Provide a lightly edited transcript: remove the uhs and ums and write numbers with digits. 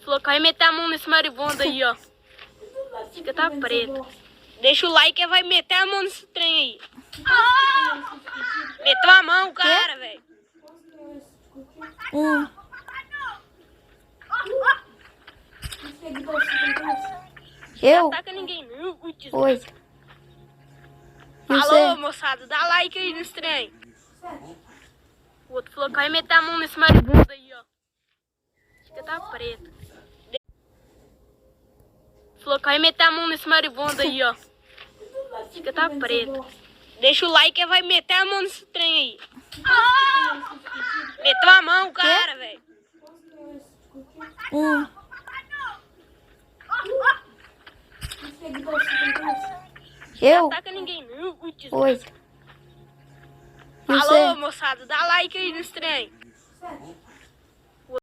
Falou que vai meter a mão nesse maribondo aí, ó. Fica tá preto. Deixa o like e vai meter a mão nesse trem aí. Meteu a mão, cara, velho. Eu? Não ataca ninguém, não. Oi. E Falou, você? moçada. Dá like aí nesse trem. O outro falou que vai meter a mão nesse maribondo aí, ó. Fica tá preto. Falou que vai meter a mão nesse maribondo aí, ó. Fica tá preto. Deixa o like e vai meter a mão nesse trem aí. Meteu a mão, cara, velho. Eu? Não ataca ninguém, não. Oi. E Falou, você? moçada. Dá like aí nesse trem.